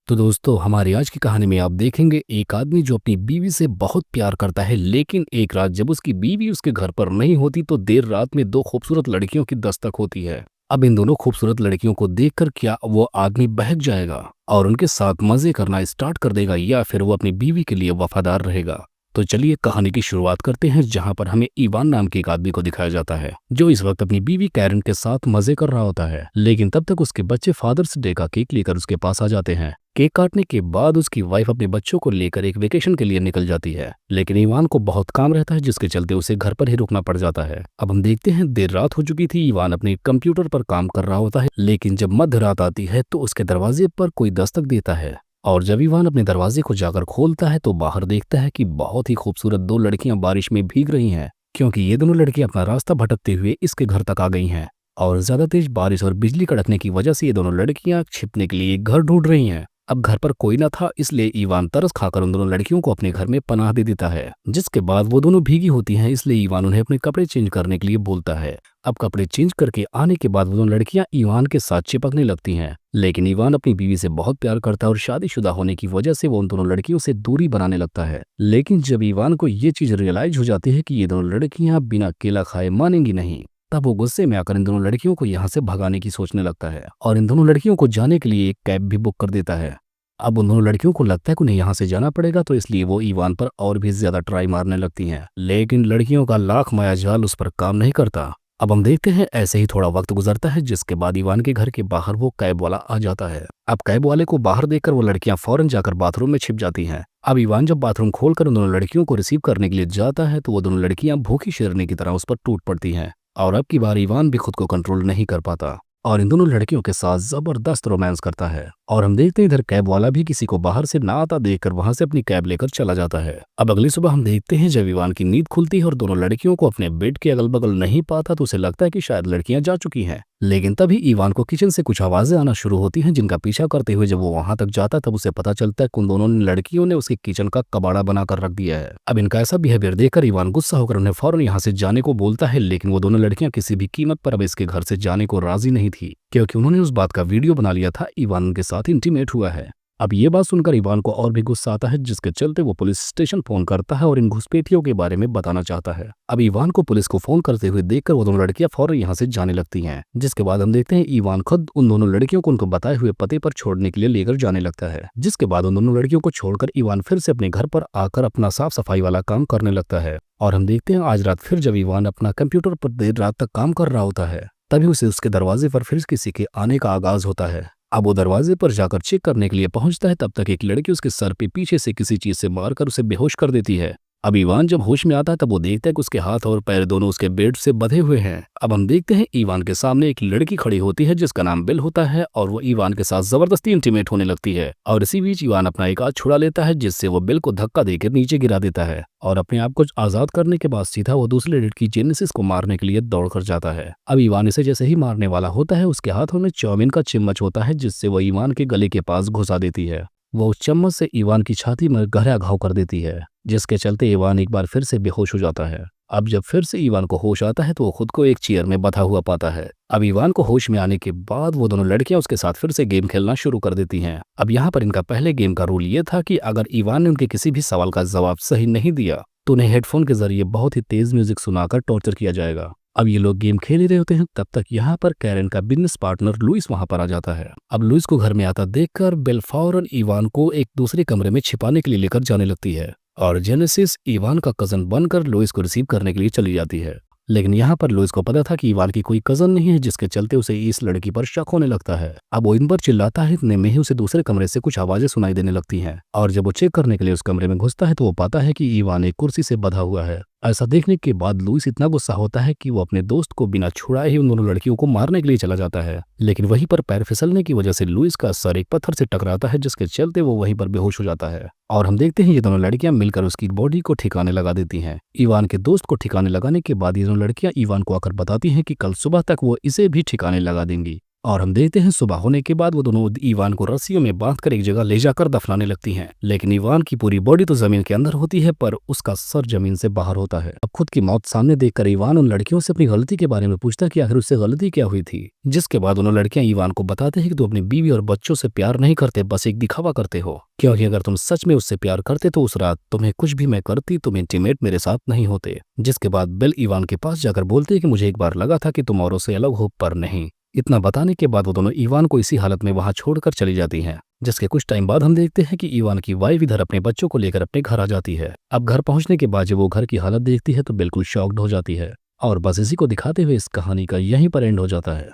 तो दोस्तों हमारी आज की कहानी में आप देखेंगे एक आदमी जो अपनी बीवी से बहुत प्यार करता है, लेकिन एक रात जब उसकी बीवी उसके घर पर नहीं होती तो देर रात में दो खूबसूरत लड़कियों की दस्तक होती है। अब इन दोनों खूबसूरत लड़कियों को देखकर क्या वो आदमी बहक जाएगा और उनके साथ मजे करना स्टार्ट कर देगा, या फिर वो अपनी बीवी के लिए वफादार रहेगा। तो चलिए कहानी की शुरुआत करते हैं, जहां पर हमें इवान नाम के एक आदमी को दिखाया जाता है जो इस वक्त अपनी बीवी कैरन के साथ मजे कर रहा होता है। लेकिन तब तक उसके बच्चे फादर्स डे का केक लेकर उसके पास आ जाते हैं। केक काटने के बाद उसकी वाइफ अपने बच्चों को लेकर एक वेकेशन के लिए निकल जाती है, लेकिन इवान को बहुत काम रहता है जिसके चलते उसे घर पर ही रुकना पड़ जाता है। अब हम देखते हैं देर रात हो चुकी थी, इवान अपने कंप्यूटर पर काम कर रहा होता है, लेकिन जब मध्य रात आती है तो उसके दरवाजे पर कोई दस्तक देता है। और जब इवान अपने दरवाजे को जाकर खोलता है तो बाहर देखता है कि बहुत ही खूबसूरत दो लड़कियां बारिश में भीग रही हैं, क्योंकि ये दोनों लड़कियां अपना रास्ता भटकते हुए इसके घर तक आ गई हैं। और ज्यादा तेज बारिश और बिजली कड़कने की वजह से ये दोनों लड़कियां छिपने के लिए एक घर ढूंढ रही हैं। अब घर पर कोई न था, इसलिए इवान तरस खाकर उन दोनों लड़कियों को अपने घर में पनाह दे देता है। जिसके बाद वो दोनों भीगी होती हैं, इसलिए इवान उन्हें अपने कपड़े चेंज करने के लिए बोलता है। अब कपड़े चेंज करके आने के बाद वो दोनों लड़कियां इवान के साथ चिपकने लगती हैं, लेकिन इवान अपनी बीवी से बहुत प्यार करता है और शादीशुदा होने की वजह से वो उन दोनों लड़कियों से दूरी बनाने लगता है। लेकिन जब इवान को ये चीज रियलाइज हो जाती है कि ये दोनों लड़कियां बिना केला खाए मानेंगी नहीं, तब वो गुस्से में आकर इन दोनों लड़कियों को यहाँ से भगाने की सोचने लगता है और इन दोनों लड़कियों को जाने के लिए एक कैब भी बुक कर देता है। अब उन दोनों लड़कियों को लगता है कि उन्हें यहाँ से जाना पड़ेगा, तो इसलिए वो इवान पर और भी ज्यादा ट्राई मारने लगती हैं, लेकिन लड़कियों का लाख माया जाल उस पर काम नहीं करता। अब हम देखते हैं ऐसे ही थोड़ा वक्त गुजरता है, जिसके बाद इवान के घर के बाहर वो कैब वाला आ जाता है। अब कैब वाले को बाहर देखकर वो लड़कियां फौरन जाकर बाथरूम में छिप जाती हैं। अब इवान जब बाथरूम खोलकर उन दोनों लड़कियों को रिसीव करने के लिए जाता है तो वो दोनों लड़कियां भूखी शेरनी की तरह उस पर टूट पड़ती हैं, और अब की बार इवान भी खुद को कंट्रोल नहीं कर पाता और इन दोनों लड़कियों के साथ जबरदस्त रोमांस करता है। और हम देखते हैं इधर कैब वाला भी किसी को बाहर से ना आता देखकर वहां से अपनी कैब लेकर चला जाता है। अब अगली सुबह हम देखते हैं जब इवान की नींद खुलती है और दोनों लड़कियों को अपने बेड के अगल बगल नहीं पाता तो उसे लगता है कि शायद लड़कियां जा चुकी हैं। लेकिन तभी इवान को किचन से कुछ आवाजें आना शुरू होती हैं, जिनका पीछा करते हुए जब वो वहां तक जाता तब उसे पता चलता है कि उन दोनों लड़कियों ने उसके किचन का कबाड़ा बनाकर रख दिया है। अब इनका ऐसा बिहेवियर देखकर इवान गुस्सा होकर उन्हें फौरन यहाँ से जाने को बोलता है, लेकिन वो दोनों लड़कियां किसी भी कीमत पर अब इसके घर से जाने को राजी नहीं थी, क्योंकि उन्होंने उस बात का वीडियो बना लिया था इवान उनके साथ इंटीमेट हुआ है। अब ये बात सुनकर इवान को और भी गुस्सा आता है, जिसके चलते वो पुलिस स्टेशन फोन करता है और इन घुसपैठियों के बारे में बताना चाहता है। अब इवान को पुलिस को फोन करते हुए देखकर वो दोनों लड़कियां फौरन यहाँ से जाने लगती हैं, जिसके बाद हम देखते हैं इवान खुद उन दोनों लड़कियों को उनको बताए हुए पते पर छोड़ने के लिए लेकर जाने लगता है। जिसके बाद उन दोनों लड़कियों को छोड़कर इवान फिर से अपने घर पर आकर अपना साफ सफाई वाला काम करने लगता है। और हम देखते हैं आज रात फिर जब इवान अपना कंप्यूटर पर देर रात तक काम कर रहा होता है, तभी उसे उसके दरवाजे पर फिर किसी के आने का आगाज होता है। अब वो दरवाजे पर जाकर चेक करने के लिए पहुंचता है, तब तक एक लड़की उसके सर पे पीछे से किसी चीज से मारकर उसे बेहोश कर देती है। अब इवान जब होश में आता है तब वो देखता है कि उसके हाथ और पैर दोनों उसके बेड से बंधे हुए हैं। अब हम देखते हैं इवान के सामने एक लड़की खड़ी होती है जिसका नाम बिल होता है, और वो इवान के साथ जबरदस्ती इंटीमेट होने लगती है। और इसी बीच इवान अपना एक हाथ छुड़ा लेता है, जिससे वो बिल को धक्का देकर नीचे गिरा देता है, और अपने आप को आजाद करने के बाद सीधा वो दूसरी लड़की जेनेसिस को मारने के लिए दौड़ कर जाता है। अब इवान इसे जैसे ही मारने वाला होता है, उसके हाथों में चाउमीन का चम्मच होता है, जिससे वो इवान के गले के पास घुसा देती है। वो उस चम्मच से इवान की छाती में गहरा घाव कर देती है, जिसके चलते इवान एक बार फिर से बेहोश हो जाता है। अब जब फिर से इवान को होश आता है तो वो खुद को एक चेयर में बंधा हुआ पाता है। अब इवान को होश में आने के बाद वो दोनों लड़कियां उसके साथ फिर से गेम खेलना शुरू कर देती हैं। अब यहाँ पर इनका पहले गेम का रूल ये था कि अगर इवान ने उनके किसी भी सवाल का जवाब सही नहीं दिया तो उन्हें हेडफोन के जरिए बहुत ही तेज म्यूजिक सुनाकर टॉर्चर किया जाएगा। अब ये लोग गेम खेल ही रहे होते हैं, तब तक यहाँ पर कैरन का बिजनेस पार्टनर लुइस वहां पर आ जाता है। अब लुइस को घर में आता देखकर बेल फौरन इवान को एक दूसरे कमरे में छिपाने के लिए लेकर जाने लगती है, और जेनेसिस इवान का कजन बनकर लुइस को रिसीव करने के लिए चली जाती है। लेकिन यहाँ पर लुइस को पता था कि इवान की कोई कजन नहीं है, जिसके चलते उसे इस लड़की पर शक होने लगता है। अब वो इन पर चिल्लाता है, इतने में ही उसे दूसरे कमरे से कुछ आवाजें सुनाई देने लगती हैं, और जब वो चेक करने के लिए उस कमरे में घुसता है तो वो पाता है कि इवान एक कुर्सी से बंधा हुआ है। ऐसा देखने के बाद लुइस इतना गुस्सा होता है कि वो अपने दोस्त को बिना छुड़ाए ही उन दोनों लड़कियों को मारने के लिए चला जाता है। लेकिन वहीं पर पैर फिसलने की वजह से लुइस का सर एक पत्थर से टकराता है, जिसके चलते वो वहीं पर बेहोश हो जाता है। और हम देखते हैं ये दोनों लड़कियां मिलकर उसकी बॉडी को ठिकाने लगा देती हैं। इवान के दोस्त को ठिकाने लगाने के बाद ये दोनों लड़कियां इवान को आकर बताती हैं कि कल सुबह तक वो इसे भी ठिकाने लगा देंगी। और हम देखते हैं सुबह होने के बाद वो दोनों इवान को रस्सियों में बांधकर एक जगह ले जाकर दफनाने लगती हैं। लेकिन इवान की पूरी बॉडी तो जमीन के अंदर होती है पर उसका सर जमीन से बाहर होता है। अब खुद की मौत सामने देखकर इवान उन लड़कियों से अपनी गलती के बारे में पूछता है कि आखिर उससे गलती क्या हुई थी। जिसके बाद दोनों लड़कियां इवान को बताते हैं कि तुम अपनी बीवी और बच्चों से प्यार नहीं करते, बस एक दिखावा करते हो, क्योंकि अगर तुम सच में उससे प्यार करते तो उस रात तुम्हें कुछ भी मैं करती, तुम इंटीमेट मेरे साथ नहीं होते। जिसके बाद बिल इवान के पास जाकर बोलते हैं कि मुझे एक बार लगा था कि तुम औरों से अलग हो पर नहीं। इतना बताने के बाद वो दोनों इवान को इसी हालत में वहां छोड़कर चली जाती हैं। जिसके कुछ टाइम बाद हम देखते हैं कि इवान की वाइफ इधर अपने बच्चों को लेकर अपने घर आ जाती है। अब घर पहुंचने के बाद जब वो घर की हालत देखती है तो बिल्कुल शॉक्ड हो जाती है। और बस इसी को दिखाते हुए इस कहानी का यहीं पर एंड हो जाता है।